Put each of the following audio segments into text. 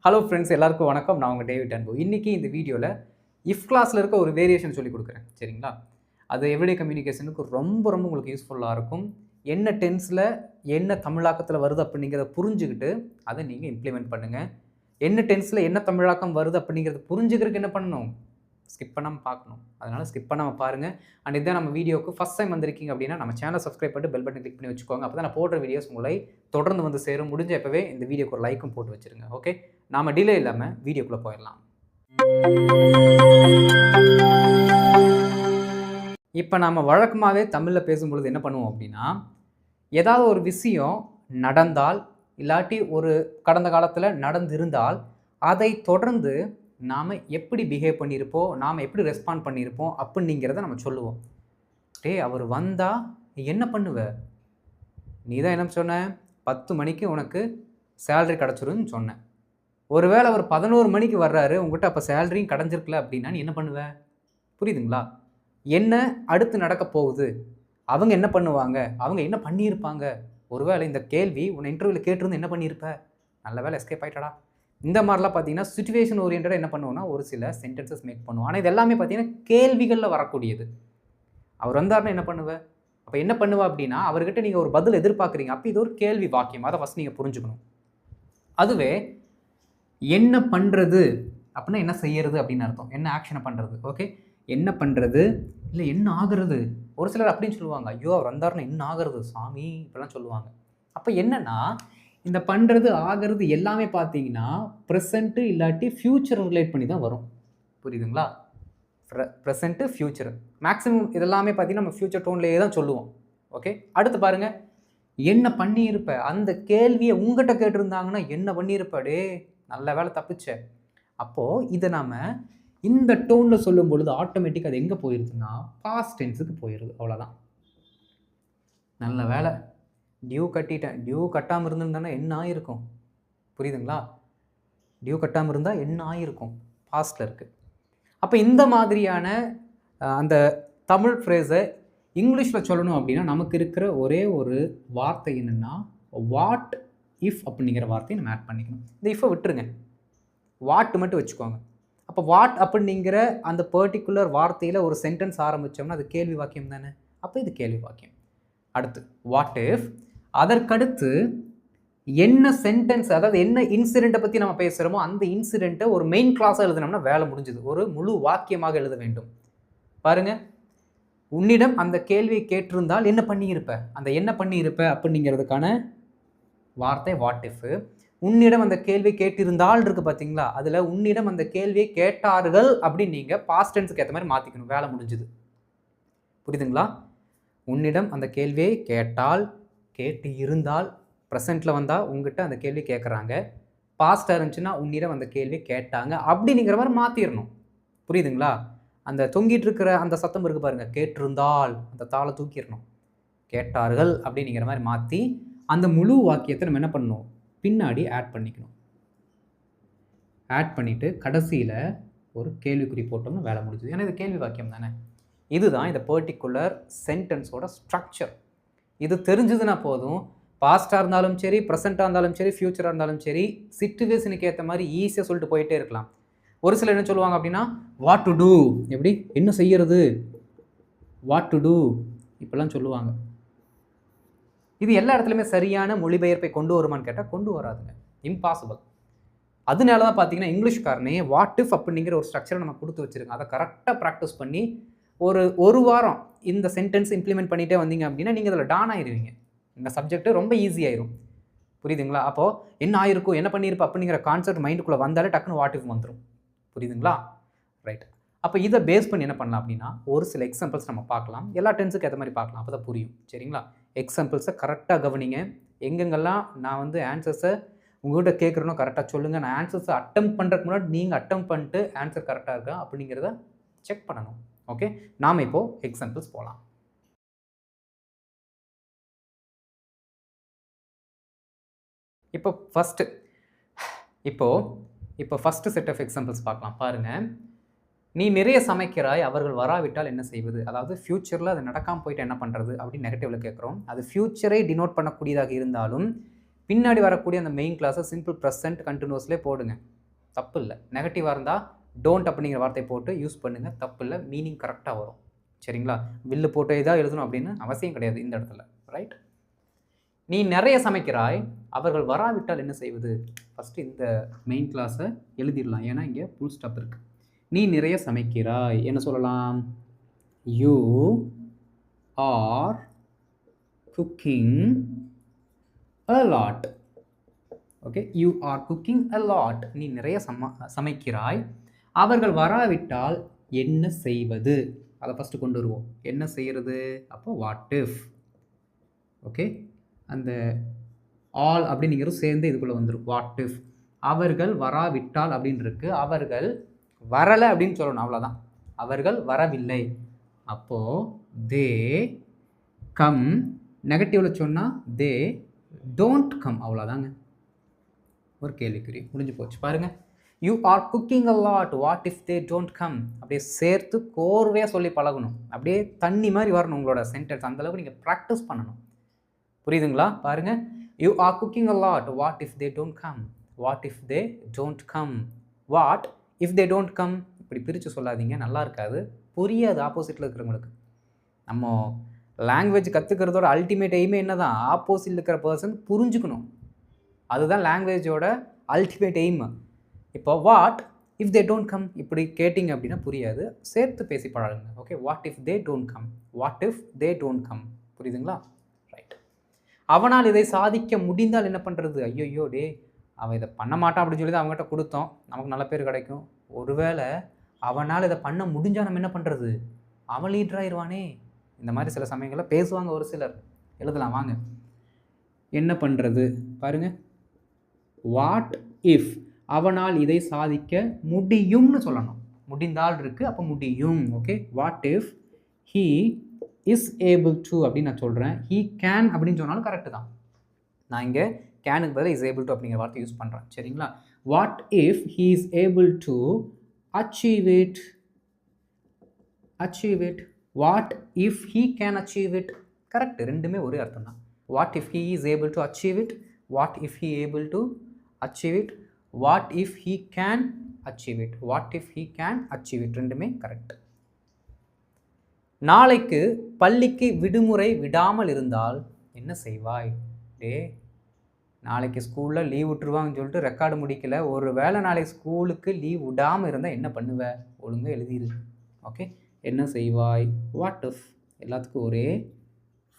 Hello friends, எல்லாருக்கும் வணக்கம். நான் உங்கள் டேவிட் அன்பு. இன்றைக்கி இந்த வீடியோவில் இஃப் கிளாஸில் இருக்க ஒரு வேரியேஷன் சொல்லிக் கொடுக்குறேன். சரிங்களா? அது எவ்ரிடே கம்யூனிகேஷனுக்கு ரொம்ப ரொம்ப உங்களுக்கு யூஸ்ஃபுல்லாக இருக்கும். என்ன டென்ஸில் என்ன தமிழாக்கத்தில் வருது அப்படிங்கிறத புரிஞ்சுக்கிட்டு அதை நீங்கள் இம்ப்ளிமெண்ட் பண்ணுங்கள். என்ன டென்ஸில் என்ன தமிழாக்கம் வருது அப்படிங்கிறத புரிஞ்சுக்கிறதுக்கு என்ன பண்ணணும்? ஸ்கிப் பண்ணாமல் பார்க்கணும். அதனால் ஸ்கிப் பண்ணாமல் பாருங்கள். அண்ட் இதான் நம்ம வீடியோவுக்கு ஃபஸ்ட் டைம் வந்திருக்கீங்க அப்படின்னா நம்ம சேனலை சப்ஸ்கிரைப் பண்ணிட்டு பெல் பட்டன் கிளிக் பண்ணி வச்சுக்கோங்க. அப்போ தான் நான் போடுற வீடியோஸ் உங்களை தொடர்ந்து வந்து சேரும். முடிஞ்ச எப்போவே இந்த வீடியோக்கு ஒரு லைக்கும் போட்டு வச்சுருங்க. ஓகே, நாம் டிலே இல்லாமல் வீடியோக்குள்ளே போயிடலாம். இப்போ நாம் வழக்கமாகவே தமிழில் பேசும்பொழுது என்ன பண்ணுவோம் அப்படின்னா, ஏதாவது ஒரு விஷயம் நடந்தால் இல்லாட்டி ஒரு கடந்த காலத்தில் நடந்திருந்தால் அதை தொடர்ந்து நாம் எப்படி பிஹேவ் பண்ணியிருப்போம், நாம் எப்படி ரெஸ்பாண்ட் பண்ணியிருப்போம் அப்படிங்கிறத நம்ம சொல்லுவோம். அவர் வந்தால் நீ என்ன பண்ணுவ? நீ தான் என்ன சொன்ன, 10 மணிக்கு உனக்கு சேலரி கிடச்சிருன்னு சொன்னேன். ஒருவேளை அவர் 11 மணிக்கு வர்றாரு, உங்கள்கிட்ட அப்போ சேலரியும் கிடஞ்சிருக்கல அப்படின்னா நீ என்ன பண்ணுவ? புரியுதுங்களா? என்ன அடுத்து நடக்க போகுது, அவங்க என்ன பண்ணுவாங்க, அவங்க என்ன பண்ணியிருப்பாங்க, ஒருவேளை இந்த கேள்வி உன்னை இன்டர்வியூவில் கேட்டிருந்து என்ன பண்ணியிருப்ப, நல்ல வேலை எஸ்கேப் ஆகிட்டடா. இந்த மாதிரிலாம் பார்த்தீங்கன்னா சிச்சுவேஷன் ஓரியன்டாக என்ன பண்ணுவோம்னா ஒரு சில சென்டென்சஸ் மேக் பண்ணுவோம். ஆனால் இது எல்லாமே பார்த்தீங்கன்னா கேள்விகளில் வரக்கூடியது. அவர் வந்தார்னா என்ன பண்ணுவேன்? அப்போ என்ன பண்ணுவா அப்படின்னா அவர்கிட்ட நீங்கள் ஒரு பதில் எதிர்பார்க்குறீங்க. அப்போ இது ஒரு கேள்வி வாக்கியம். அதை ஃபஸ்ட் நீங்கள் புரிஞ்சுக்கணும். அதுவே என்ன பண்ணுறது அப்படின்னா என்ன செய்யறது அப்படின்னு அர்த்தம். என்ன ஆக்ஷனை பண்ணுறது. ஓகே, என்ன பண்ணுறது இல்லை என்ன ஆகிறது. ஒரு சிலர் அப்படின்னு சொல்லுவாங்க, ஐயோ அவர் வந்தார்னா என்ன ஆகிறது சாமி இப்படிலாம் சொல்லுவாங்க. அப்போ என்னன்னா இந்த பண்ணுறது ஆகிறது எல்லாமே பார்த்தீங்கன்னா ப்ரெசண்ட்டு இல்லாட்டி ஃப்யூச்சர் ரிலேட் பண்ணி தான் வரும். புரியுதுங்களா? ப்ரெசண்ட்டு ஃப்யூச்சர் மேக்ஸிமம் இதெல்லாமே பார்த்தீங்கன்னா நம்ம ஃப்யூச்சர் டோன்லேயே தான் சொல்லுவோம். ஓகே, அடுத்து பாருங்கள், என்ன பண்ணியிருப்ப. அந்த கேள்வியை உங்கள்கிட்ட கேட்டிருந்தாங்கன்னா என்ன பண்ணியிருப்ப, டே நல்ல வேலை தப்பிச்ச. அப்போது இதை நாம் இந்த டோனில் சொல்லும் பொழுது ஆட்டோமேட்டிக்காக அது எங்கே போயிடுதுன்னா பாஸ்ட் டென்ஸுக்கு போயிடுது. அவ்வளோதான். நல்ல வேலை டியூ கட்டிட்டேன். டியூ கட்டாமல் இருந்திருந்தானே என்ன ஆகிருக்கும்? புரியுதுங்களா? டியூ கட்டாமல் இருந்தால் என்ன ஆகிருக்கும்? பாஸ்டில் இருக்குது. அப்போ இந்த மாதிரியான அந்த தமிழ் ஃப்ரேஸை இங்கிலீஷில் சொல்லணும் அப்படின்னா நமக்கு இருக்கிற ஒரே ஒரு வார்த்தை என்னென்னா வாட் இஃப் அப்படிங்கிற வார்த்தையை நம்ம ஆட் பண்ணிக்கணும். இந்த இஃபை விட்டுருங்க, வாட் மட்டும் வச்சுக்கோங்க. அப்போ வாட் அப்படிங்கிற அந்த பர்டிகுலர் வார்த்தையில் ஒரு சென்டென்ஸ் ஆரம்பித்தோம்னா அது கேள்வி வாக்கியம் தானே. அப்போ இது கேள்வி வாக்கியம். அடுத்து வாட் இஃப், அதற்கடுத்து என்ன சென்டென்ஸ், அதாவது என்ன இன்சிடெண்ட்டை பற்றி நம்ம பேசுகிறோமோ அந்த இன்சிடெண்ட்டை ஒரு மெயின் கிளாஸாக எழுதினோம்னா வேலை முடிஞ்சுது. ஒரு முழு வாக்கியமாக எழுத வேண்டும். பாருங்கள், உன்னிடம் அந்த கேள்வியை கேட்டிருந்தால் என்ன பண்ணியிருப்ப, அந்த என்ன பண்ணியிருப்ப அப்படிங்கிறதுக்கான வார்த்தை வாட் இஃப். உன்னிடம் அந்த கேள்வி கேட்டிருந்தால் இருக்குது பார்த்தீங்களா, அதில் உன்னிடம் அந்த கேள்வியை கேட்டார்கள் அப்படின்னு நீங்கள் பாஸ்ட் டென்ஸுக்கு ஏற்ற மாதிரி மாற்றிக்கணும். வேலை முடிஞ்சுது. புரியுதுங்களா? உன்னிடம் அந்த கேள்வியை கேட்டால், கேட்டு இருந்தால், ப்ரெசண்ட்டில் வந்தால் உங்ககிட்ட அந்த கேள்வி கேட்குறாங்க, பாஸ்ட்டாக இருந்துச்சுன்னா உன்னிடம் அந்த கேள்வி கேட்டாங்க அப்படிங்கிற மாதிரி மாற்றிடணும். புரியுதுங்களா? அந்த தொங்கிட்டு இருக்கிற அந்த சத்தம் இருக்குது பாருங்கள், கேட்டிருந்தால் அந்த தாளை தூக்கிடணும். கேட்டார்கள் அப்படிங்கிற மாதிரி மாற்றி அந்த முழு வாக்கியத்தை நம்ம என்ன பண்ணணும், பின்னாடி ஆட் பண்ணிக்கணும். ஆட் பண்ணிவிட்டு கடைசியில் ஒரு கேள்விக்குறி போட்டோம்னா வேலை முடிஞ்சுது. ஏன்னா இது கேள்வி வாக்கியம் தானே. இதுதான் இந்த பர்டிகுலர் சென்டென்ஸோட ஸ்ட்ரக்சர். இது தெரிஞ்சதுன்னா போதும், பாஸ்ட்டாக இருந்தாலும் சரி, ப்ரெசண்ட்டாக இருந்தாலும் சரி, ஃப்யூச்சராக இருந்தாலும் சரி, சிச்சுவேஷனுக்கு ஏற்ற மாதிரி ஈஸியாக சொல்லிட்டு போயிட்டே இருக்கலாம். ஒரு சிலர் என்ன சொல்லுவாங்க அப்படின்னா வாட் டு டூ, எப்படி என்ன செய்யறது, வாட் டு டூ இப்பெல்லாம் சொல்லுவாங்க. இது எல்லா இடத்துலையுமே சரியான மொழிபெயர்ப்பை கொண்டு வருமானு கேட்டால் கொண்டு வராதுங்க, இம்பாசிபிள். அதனால தான் பார்த்தீங்கன்னா இங்கிலீஷ்காரனே வாட் இஃப் அப்படிங்கிற ஒரு ஸ்ட்ரக்சரை நம்ம கொடுத்து வச்சுருங்க. அதை கரெக்டாக ப்ராக்டிஸ் பண்ணி ஒரு வாரம் இந்த சென்டென்ஸ் இம்ப்ளிமெண்ட் பண்ணிகிட்டே வந்தீங்க அப்படின்னா நீங்கள் அதில் டான் ஆயிடுவீங்க. இந்த சப்ஜெக்ட்டு ரொம்ப ஈஸியாயிரும். புரியுதுங்களா? அப்போது என்ன ஆயிருக்கும், என்ன பண்ணியிருப்போம் அப்படிங்கிற கான்செப்ட் மைண்டுக்குள்ளே வந்தாலே டக்குன்னு வாட் இஃப் வந்துடும். புரியுதுங்களா? ரைட். அப்போ இதை பேஸ் பண்ணி என்ன பண்ணலாம் அப்படின்னா ஒரு சில எக்ஸாம்பிள்ஸ் நம்ம பார்க்கலாம். எல்லா டென்ஸுக்கு ஏற்ற மாதிரி பார்க்கலாம், அப்போ தான் புரியும். சரிங்களா? எக்ஸாம்பிள்ஸை கரெக்டாக கவனிங்க. எங்கெங்கெல்லாம் நான் ஆன்சர்ஸை உங்கள்கிட்ட கேட்குறனோ கரெக்டாக சொல்லுங்கள். நான் ஆன்சர்ஸை அட்டெம்ப்ட் பண்ணுறதுக்கு முன்னாடி நீங்கள் அட்டெம்ப்ட் பண்ணிட்டு ஆன்சர் கரெக்டாக இருக்கா அப்படிங்கிறத செக் பண்ணணும். ஓகே, நாம் இப்போது எக்ஸாம்பிள்ஸ் போகலாம். இப்போ ஃபஸ்ட்டு செட் ஆஃப் எக்ஸாம்பிள்ஸ் பார்க்கலாம். பாருங்கள், நீ நிறைய சமைக்கிறாய், அவர்கள் வராவிட்டால் என்ன செய்வது. அதாவது ஃப்யூச்சரில் அது நடக்காமல் போயிட்டு என்ன பண்ணுறது அப்படின்னு நெகட்டிவில் கேட்குறோம். அது ஃப்யூச்சரை டினோட் பண்ணக்கூடியதாக இருந்தாலும் பின்னாடி வரக்கூடிய அந்த மெயின் கிளாஸை சிம்பிள் ப்ரெசன்ட் கண்டினியூஸ்லேயே போடுங்க. தப்பு இல்லை. நெகட்டிவாக இருந்தால் டோன்ட் அப்படிங்கிற வார்த்தை போட்டு யூஸ் பண்ணுங்கள், தப்பு இல்லை, மீனிங் கரெக்டாக வரும். சரிங்களா? வில்லு போட்டு இதாக எழுதணும் அப்படின்னு அவசியம் கிடையாது இந்த இடத்துல. ரைட்? நீ நிறைய சமைக்கிறாய், அவர்கள் வராவிட்டால் என்ன செய்வது? ஃபஸ்ட்டு இந்த மெயின் கிளாஸை எழுதிடலாம், ஏன்னா இங்கே ஃபுல் ஸ்டாப் இருக்குது. நீ நிறைய சமைக்கிறாய், என்ன சொல்லலாம்? You are cooking a lot. Okay, you are cooking a lot. நீ நிறைய சமைக்கிறாய், அவர்கள் வராவிட்டால் என்ன செய்வது? அதை ஃபஸ்ட்டு கொண்டு வருவோம். என்ன செய்கிறது? அப்போ வாட் இஃப். ஓகே, அந்த ஆல் அப்படிங்கிறது சேர்ந்து இதுக்குள்ளே வந்துடும். வாட் இஃப் அவர்கள் வராவிட்டால் அப்படின்னு இருக்கு, அவர்கள் வரலை அப்படின்னு சொல்லணும், அவ்வளோதான். அவர்கள் வரவில்லை, அப்போது தே கம். நெகட்டிவில் சொன்னால் தே டோன்ட் கம், அவ்வளோதாங்க. ஒரு கேள்விக்குறி, முடிஞ்சு போச்சு. பாருங்கள், you are cooking a lot, what if they don't come. அப்படியே சேர்த்து கோர்வையாக சொல்லி பழகணும், அப்படியே தண்ணி மாதிரி வரணும் உங்களோட சென்டென்ஸ். அந்தளவுக்கு நீங்கள் ப்ராக்டிஸ் பண்ணணும். புரியுதுங்களா? பாருங்கள், you are cooking a lot, what if they don't come, what if they don't come, what if they don't come. இப்படி பிரித்து சொல்லாதீங்க, நல்லா இருக்காது, புரியாது ஆப்போசிட்டில் இருக்கிறவங்களுக்கு. நம்ம லாங்குவேஜ் கற்றுக்கிறதோட அல்டிமேட் எய்மே என்ன தான்? ஆப்போசிட்டில் இருக்கிற பர்சன் புரிஞ்சுக்கணும். அதுதான் லாங்குவேஜோட அல்டிமேட் எய்ம். இப்போ what if they don't come இப்படி கேட்டிங்க அப்படின்னா புரியாது, சேர்த்து பேசி பழகுங்க. Okay, what if they don't come, what if they don't come. புரியுதுங்களா? ரைட். அவனால் இதை சாதிக்க முடிந்தால் என்ன பண்ணுறது? ஐயோ டே, அவன் இதை பண்ண மாட்டான் அப்படின்னு சொல்லி தான் அவங்ககிட்ட கொடுத்தோம், நமக்கு நல்ல பேர் கிடைக்கும். ஒருவேளை அவனால் இதை பண்ண முடிஞ்சால் நம்ம என்ன பண்ணுறது? அவன் லீடராகிடுவானே. இந்த மாதிரி சில சமயங்களில் பேசுவாங்க ஒரு சிலர். எழுதலாம் வாங்க. என்ன பண்ணுறது பாருங்கள், வாட் இஃப் அவனால் இதை சாதிக்க முடியும்னு சொல்லணும். முடிந்தால் இருக்குது, அப்போ முடியும். Okay, what if he is able to அப்படின்னு நான் சொல்கிறேன். ஹீ கேன் அப்படின்னு சொன்னாலும் கரெக்டு தான். நான் இங்கே கேனுக்கு பதிலாக இஸ் ஏபிள் டு அப்படிங்கிற வார்த்தை யூஸ் பண்ணுறேன். சரிங்களா? What if he is able to achieve it, achieve it. What if he can achieve it. Correct, ரெண்டுமே ஒரே அர்த்தம் தான். What if he is able to achieve it, what if he able to achieve it, what if he can achieve it, what if he can achieve it. ரெண்டுமே correct. நாளைக்கு பள்ளிக்கு விடுமுறை விடாமல் இருந்தால் என்ன செய்வாய்? டே, நாளைக்கு ஸ்கூலில் லீவ் விட்டுருவாங்கன்னு சொல்லிட்டு ரெக்கார்டு முடிக்கல, ஒரு வேளை நாளைக்கு ஸ்கூலுக்கு லீவ் விடாமல் இருந்தால் என்ன பண்ணுவேன்? ஒழுங்காக எழுதிரு. ஓகே, என்ன செய்வாய்? வாட் இஃப் எல்லாத்துக்கும் ஒரே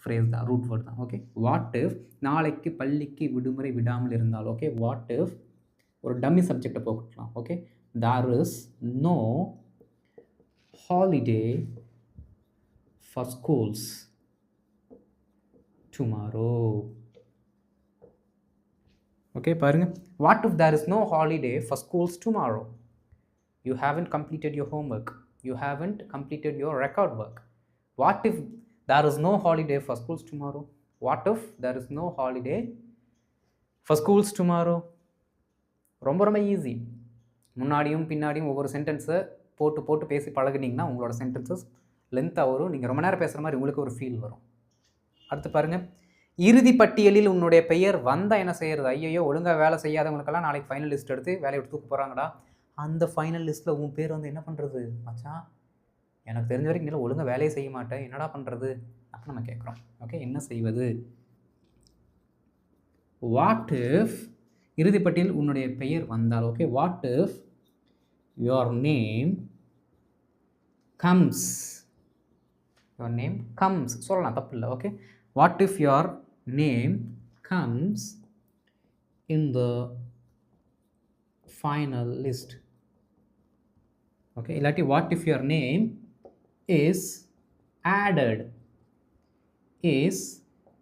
ஃப்ரேஸ் தான், ரூட் வேர்ட் தான். ஓகே, வாட் இஃப் நாளைக்கு பள்ளிக்கு விடுமுறை விடாமல் இருந்தால். ஓகே, வாட் இஃப் ஒரு டம்மி சப்ஜெக்டை போட்டுக்கலாம். Okay, there is no holiday for schools tomorrow. Okay, பாருங்கள், what if there is no holiday for schools tomorrow. You haven't completed your homework, you haven't completed your record work. What if there is no holiday for schools tomorrow? What if there is no holiday for schools tomorrow? ரொம்ப easy. முன்னாடியும் பின்னாடியும் ஒவ்வொரு சென்டென்ஸை போட்டு போட்டு பேசி பழகுனீங்கன்னா உங்களோட sentences லென்த்தாக வரும், நீங்கள் ரொம்ப நேரம் பேசுகிற மாதிரி உங்களுக்கு ஒரு ஃபீல் வரும். அடுத்து பாருங்கள், இறுதி பட்டியலில் உன்னுடைய பெயர் வந்தால் என்ன செய்கிறது? ஐயோ, ஒழுங்காக வேலை செய்யாதவங்களுக்கெல்லாம் நாளைக்கு ஃபைனல் லிஸ்ட் எடுத்து வேலையை எடுத்து தூக்க போகிறாங்கடா. அந்த ஃபைனல் லிஸ்ட்டில் உன் பேர் வந்து என்ன பண்ணுறது? மச்சான், எனக்கு தெரிஞ்ச வரைக்கும் இல்லை, ஒழுங்காக வேலையை செய்ய மாட்டேன், என்னடா பண்ணுறது அப்போ நம்ம கேட்குறோம். ஓகே, என்ன செய்வது? வாட் இஃப் இறுதிப்பட்டியல் உன்னுடைய பெயர் வந்தால். Okay, what if your name comes, your name comes சொல்லலாம், தப்பு இல்லை. Okay, what if your name comes in the final list. Okay, இல்லாட்டி what if your name is added, is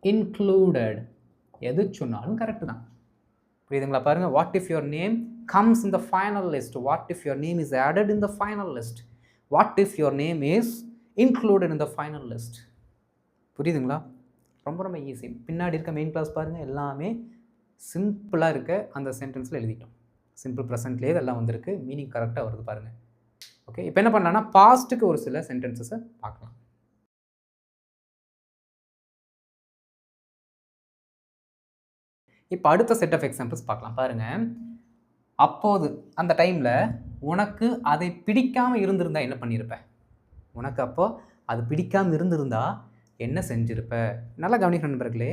included, எது சொன்னாலும் கரெக்டு தான். புரியுதுங்களா? பாருங்கள், what if your name comes in the final list, what if your name is added in the final list, what if your name is included in the final list. புரியுதுங்களா? ரொம்ப easy. பின்னாடி இருக்க main clause பாருங்கள், எல்லாமே சிம்பிளாக இருக்க அந்த சென்டென்ஸில் எழுதிட்டோம். சிம்பிள் ப்ரெசன்ட்லேயே இதெல்லாம் வந்திருக்கு, மீனிங் கரெக்டாக வருது பாருங்கள். ஓகே, இப்போ என்ன பண்ணலாம்னா பாஸ்ட்டுக்கு ஒரு சில சென்டென்சஸை பார்க்கலாம். இப்போ அடுத்த செட் ஆஃப் எக்ஸாம்பிள்ஸ் பார்க்கலாம். பாருங்கள், அப்போது அந்த டைமில் உனக்கு அதை பிடிக்காமல் இருந்திருந்தா என்ன பண்ணியிருப்ப? உனக்கு அப்போ அது பிடிக்காமல் இருந்திருந்தா என்ன செஞ்சிருப்ப? நல்லா கவனிக்கணும் நண்பர்களே.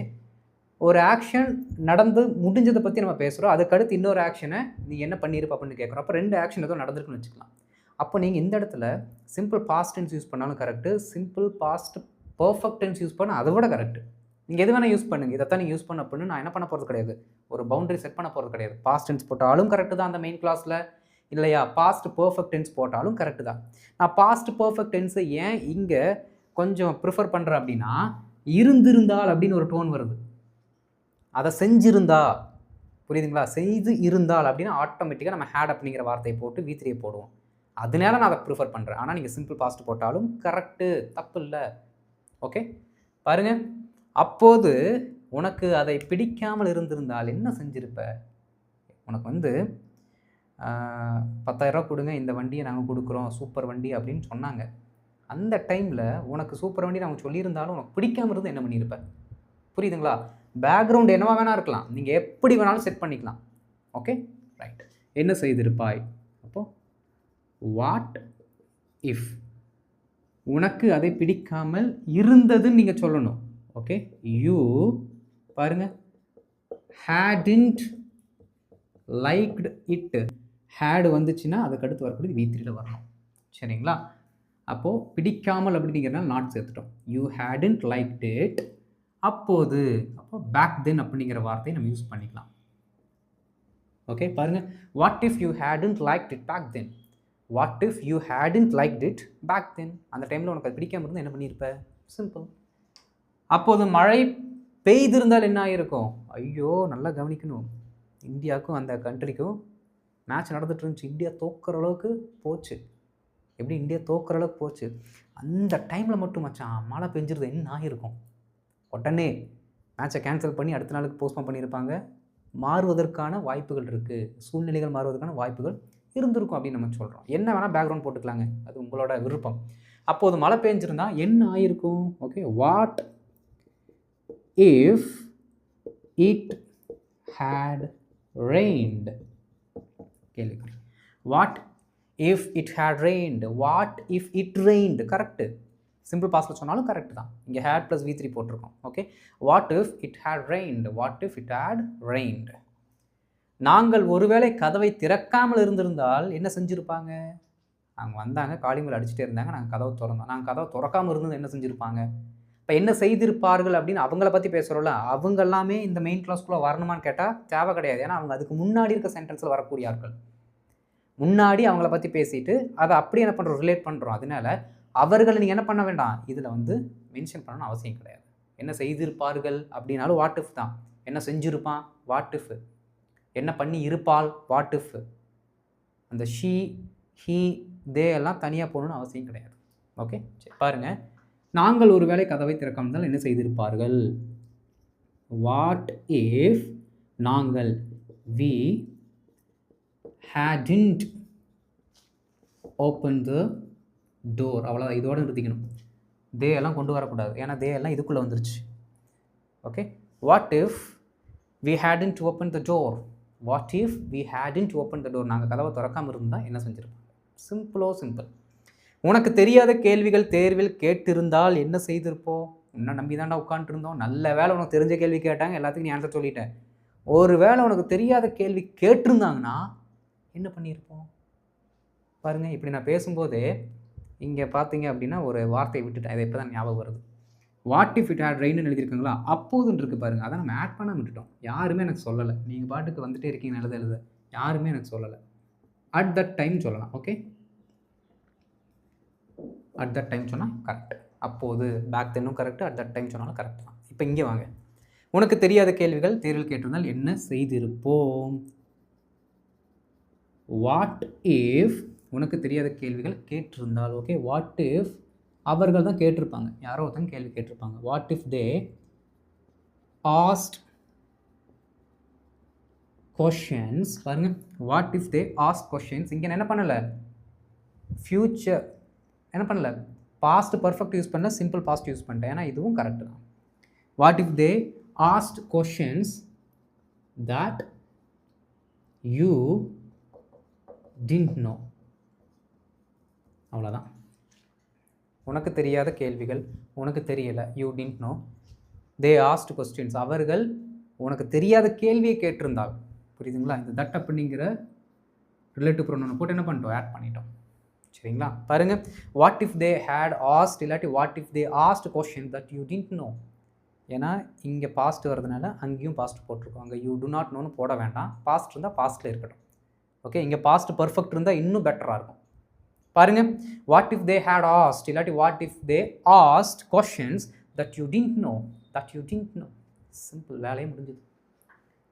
ஒரு ஆக்ஷன் நடந்து முடிஞ்சதை பற்றி நம்ம பேசுகிறோம். அதுக்கடுத்து இன்னொரு ஆக்ஷனை நீ என்ன பண்ணியிருப்ப அப்படின்னு கேட்குறோம். அப்போ 2 ஆக்ஷன் ஏதோ நடந்திருக்குன்னு வச்சுக்கலாம். அப்போ நீங்கள் இந்த இடத்துல சிம்பிள் பாஸ்ட் டென்ஸ் யூஸ் பண்ணாலும் correct, simple past perfect tense use பண்ணால் அதை விட கரெக்டு. நீங்கள் எது வேணால் யூஸ் பண்ணுங்கள். இதைத்தான் நீங்கள் யூஸ் பண்ண அப்படின்னு நான் என்ன பண்ண போகிறது கிடையாது. ஒரு பவுண்டரி செட் பண்ண போகிறது கிடையாது. பாஸ்ட் டென்ஸ் போட்டாலும் கரெக்டு தான் அந்த மெயின் கிளாஸில், இல்லையா பாஸ்ட் பர்ஃபெக்ட் டென்ஸ் போட்டாலும் கரெக்டு தான். நான் பாஸ்ட் பர்ஃபெக்ட் டென்ஸை ஏன் இங்கே கொஞ்சம் ப்ரிஃபர் பண்ணுறேன் அப்படின்னா, இருந்திருந்தால் அப்படின்னு ஒரு டோன் வருது. அதை செஞ்சிருந்தா, புரியுதுங்களா? செய்து இருந்தால் அப்படின்னா ஆட்டோமேட்டிக்காக நம்ம ஹேட் அப்படிங்கிற வார்த்தையை போட்டு V3 போடுவோம். அதனால நான் அதை ப்ரிஃபர் பண்ணுறேன். ஆனால் நீங்கள் சிம்பிள் பாஸ்ட் போட்டாலும் கரெக்டு, தப்பு இல்லை. ஓகே, பாருங்கள். அப்போது உனக்கு அதை பிடிக்காமல் இருந்திருந்தால் என்ன செஞ்சிருப்ப? உனக்கு 10,000 ரூபா கொடுங்க, இந்த வண்டியை நாங்கள் கொடுக்குறோம், சூப்பர் வண்டி அப்படின்னு சொன்னாங்க. அந்த டைமில் உனக்கு சூப்பர் வண்டி நாங்கள் சொல்லியிருந்தாலும் உனக்கு பிடிக்காமல் இருந்து என்ன பண்ணியிருப்ப? புரியுதுங்களா? பேக்ரவுண்ட் என்னவா வேணா இருக்கலாம், நீங்கள் எப்படி வேணாலும் செட் பண்ணிக்கலாம். Okay, right. என்ன செய்திருப்பாய்? அப்போது வாட் இஃப் உனக்கு அதை பிடிக்காமல் இருந்ததுன்னு நீங்கள் சொல்லணும். ஓகே, யூ பாருங்க, hadn't liked it. had வந்துச்சுன்னா அதுக்கு அடுத்து வரக்கூடிய V3ல வரணும். சரிங்களா? அப்போது பிடிக்காமல் அப்படிங்கிறனால நாட் சேர்த்துட்டோம். You hadn't liked it. அப்போது, அப்போ பேக் தென் அப்படிங்கிற வார்த்தையை நம்ம யூஸ் பண்ணிக்கலாம். ஓகே, பாருங்கள். What if you hadn't liked it back then? What if you hadn't liked it back then? அந்த டைமில் உனக்கு அது பிடிக்காமல் இருந்து என்ன பண்ணியிருப்ப? சிம்பிள். அப்போது மழை பெய்திருந்தால் என்ன ஆகிருக்கும்? ஐயோ, நல்லா கவனிக்கணும். இந்தியாவுக்கும் அந்த கண்ட்ரிக்கும் மேட்ச் நடந்துட்டு இருந்துச்சு. இந்தியா தோக்குற அளவுக்கு போச்சு. எப்படி இந்தியா தோக்குற அளவுக்கு போச்சு. அந்த டைமில் மட்டும் மச்சான் மழை பெஞ்சிருது, என்ன ஆகிருக்கும்? உடனே மேட்சை கேன்சல் பண்ணி அடுத்த நாளுக்கு போஸ்ட்போன் பண்ணியிருப்பாங்க. மாறுவதற்கான வாய்ப்புகள் இருக்குது, சூழ்நிலைகள் மாறுவதற்கான வாய்ப்புகள் இருந்திருக்கும் அப்படின்னு நம்ம சொல்கிறோம். என்ன வேணால் பேக்ரவுண்ட் போட்டுக்கலாங்க, அது உங்களோட விருப்பம். அப்போது மழை பெஞ்சிருந்தா என்ன ஆகிருக்கும்? Okay, what if it had rained? கேள்விக்குறி. What if it had rained? What if it rained? Correct. Simple பாஸ்டில் சொன்னாலும் கரெக்டு தான். இங்கே ஹேட் ப்ளஸ் V3 போட்டிருக்கோம். Okay, what if it had rained? What if it had rained? நாங்கள் ஒருவேளை கதவை திறக்காமல் இருந்திருந்தால் என்ன செஞ்சுருப்பாங்க? அவங்க வந்தாங்க, காலிங் அடிச்சுட்டே இருந்தாங்க, நாங்கள் கதவை திறந்தோம். நாங்கள் கதவை திறக்காமல் இருந்தது என்ன செஞ்சுருப்பாங்க? இப்போ என்ன செய்திருப்பார்கள் அப்படின்னு அவங்கள பற்றி பேசுகிறோம்ல, அவங்க எல்லாமே இந்த மெயின் கிளாஸ்க்குள்ளே வரணுமான்னு கேட்டால் தேவை கிடையாது. ஏன்னா அவங்க அதுக்கு முன்னாடி இருக்க சென்டென்ஸில் வரக்கூடிய ஆட்கள். முன்னாடி அவங்கள பற்றி பேசிட்டு அதை அப்படியே என்ன பண்ணுறோம், ரிலேட் பண்ணுறோம். அதனால அவர்களை நீங்கள் என்ன பண்ண வேண்டாம், இதில் மென்ஷன் பண்ணணும்னு அவசியம் கிடையாது. என்ன செய்திருப்பார்கள் அப்படின்னாலும் வாட் இஃப் தான். என்ன செஞ்சிருப்பான்? What if. என்ன பண்ணி இருப்பாள்? What if. அந்த ஷீ, ஹீ, தே எல்லாம் தனியாக போகணுன்னு அவசியம் கிடையாது. ஓகே, சரி பாருங்கள். நாங்கள் ஒரு வேளை கதவை திறக்காமல் என்ன செய்திருப்பார்கள்? வாட் இஃப் நாங்கள், we hadn't opened the door. அவ்வளோதான், இதோடு நிறுத்திக்கணும். தே எல்லாம் கொண்டு வரக்கூடாது, ஏன்னா தே எல்லாம் இதுக்குள்ளே வந்துருச்சு. Okay, what if we hadn't opened the door? What if we hadn't opened the door? நாங்கள் கதவை திறக்காமல் இருந்தால் என்ன செஞ்சுருப்போம்? சிம்பிளோ சிம்பிள். உனக்கு தெரியாத கேள்விகள் தேர்வில் கேட்டிருந்தால் என்ன செய்திருப்போம்? இன்னும் நம்பி தாண்டா உட்காந்துருந்தோம். நல்ல வேலை உனக்கு தெரிஞ்ச கேள்வி கேட்டாங்க, எல்லாத்துக்கும் நீ ஆன்சர் சொல்லிட்டேன். ஒரு வேளை உனக்கு தெரியாத கேள்வி கேட்டிருந்தாங்கன்னா என்ன பண்ணியிருப்போம்? பாருங்கள், இப்படி நான் பேசும்போதே இங்கே பார்த்தீங்க அப்படின்னா ஒரு வார்த்தையை விட்டுட்டேன். இதை இப்போ தான் ஞாபகம் வருது. வாட் இஃப் இட் ஹேட் ரெயின்னு எழுதியிருக்குங்களா? அப்போதுன்னு இருக்குது பாருங்கள், அதை நம்ம ஆட் பண்ண விட்டுட்டோம். யாருமே எனக்கு சொல்லலை. நீங்கள் பாட்டுக்கு வந்துட்டே இருக்கீங்க எழுத யாருமே எனக்கு சொல்லலை. அட் தட் டைம் சொல்லலாம். ஓகே, அட் தட் டைம் சொன்னால் கரெக்ட். அப்போது பேக் தென்னும் கரெக்டு, அட் தட் டைம் சொன்னாலும் கரெக்ட் தான். இப்போ இங்கே வாங்க. உனக்கு தெரியாத கேள்விகள் தேர்வில் கேட்டிருந்தால் என்ன செய்திருப்போம்? வாட் இஃப் உனக்கு தெரியாத கேள்விகள் கேட்டிருந்தால், ஓகே, வாட் இஃப் அவர்கள் தான் கேட்டிருப்பாங்க, யாரோ ஒருத்தங்க கேள்வி கேட்டிருப்பாங்க. What if they asked questions? பாருங்க, what if they asked questions. இங்கே என்ன பண்ணலை, ஃப்யூச்சர் என்ன பண்ணல, பாஸ்ட் பர்ஃபெக்ட் யூஸ் பண்ணல, சிம்பிள் பாஸ்ட் யூஸ் பண்ணிட்டேன். ஏன்னா இதுவும் கரெக்டு தான். What if they asked questions that you didn't know. அவ்வளோதான். உனக்கு தெரியாத கேள்விகள், உனக்கு தெரியலை, you didn't know. They asked questions, அவர்கள் உனக்கு தெரியாத கேள்வியை கேட்டிருந்தால், புரியுதுங்களா? இந்த தட் அப்படிங்கிற ரிலேட்டிவ் ப்ரொனவுனை போட்டு என்ன பண்ணிட்டோம், ஆட் பண்ணிட்டோம். சரிங்களா? பாருங்க, what if they had asked இல்லாட்டி what if they asked question that you didn't know. ஏன்னா இங்கே பாஸ்ட் வரதுனால அங்கேயும் பாஸ்ட் போட்டிருக்கோம். அங்கே யூ டு நாட் நோன்னு போட வேண்டாம். பாஸ்ட் இருந்தால் பாஸ்ட்டில் இருக்கட்டும். ஓகே, இங்கே பாஸ்ட் பர்ஃபெக்ட் இருந்தால் இன்னும் பெட்டராக இருக்கும். பாருங்க, what if they had asked இல்லாட்டி what if they asked questions that you didn't know, that you didn't know. Simple, வேலையே முடிஞ்சுது.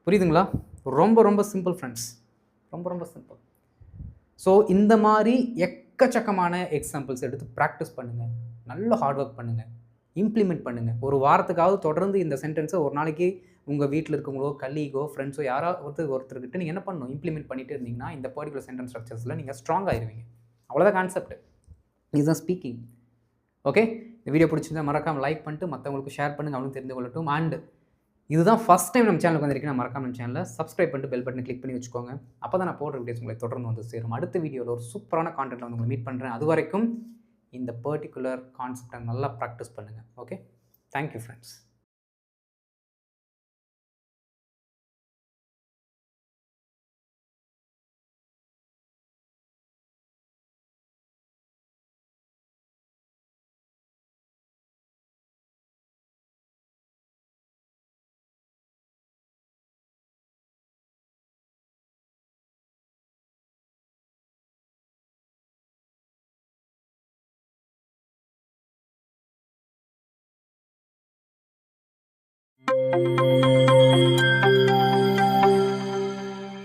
புரியுதுங்களா? ரொம்ப ரொம்ப சிம்பிள் ஃப்ரெண்ட்ஸ், ரொம்ப ரொம்ப சிம்பிள். ஸோ இந்த மாதிரி எக்கச்சக்கமான எக்ஸாம்பிள்ஸ் எடுத்து ப்ராக்டிஸ் பண்ணுங்கள், நல்ல ஹார்ட் ஒர்க் பண்ணுங்கள், இம்ப்ளிமெண்ட் பண்ணுங்கள். ஒரு வாரத்துக்காவது தொடர்ந்து இந்த சென்டென்ஸை ஒரு நாளைக்கு உங்கள் வீட்டில் இருக்கவங்களோ கலீகோ ஃப்ரெண்ட்ஸோ யாராவது ஒருத்தர்கிட்ட நீங்கள் என்ன பண்ணணும், இம்ப்ளிமெண்ட் பண்ணிட்டு இருந்தீங்கன்னா இந்த பர்டிகுலர் சென்டென்ஸ் ஸ்ட்ரக்சர்ஸில் நீங்கள் ஸ்ட்ராங் ஆகிடுவீங்க. அவ்வளோதான் கான்செப்ட். இதுதான் ஸ்பீக்கிங். ஓகே, இந்த வீடியோ பிடிச்சிருந்தா மறக்காமல் லைக் பண்ணிட்டு மற்றவங்களுக்கு ஷேர் பண்ணுங்கள், அவங்களும் தெரிந்து கொள்ளட்டும். அண்ட் இதுதான் ஃபஸ்ட் டைம் நம்ம சேனலுக்கு வந்திருக்கேன், மறக்காம நம்ம சேனலை சப்ஸ்கிரைப் பண்ணிட்டு பெல் பட்டனை கிளிக் பண்ணி வச்சுக்கோங்க. அப்போ தான் நான் போடுற வீடியோஸ் உங்களை தொடர்ந்து வந்து சேரும். அடுத்த வீடியோவில் ஒரு சூப்பரான கான்டென்ட்டில் வந்து உங்களை மீட் பண்ணுறேன். அது வரைக்கும் இந்த பர்டிகுலர் கான்செப்டை நல்லா ப்ராக்டிஸ் பண்ணுங்கள். Okay, thank you friends.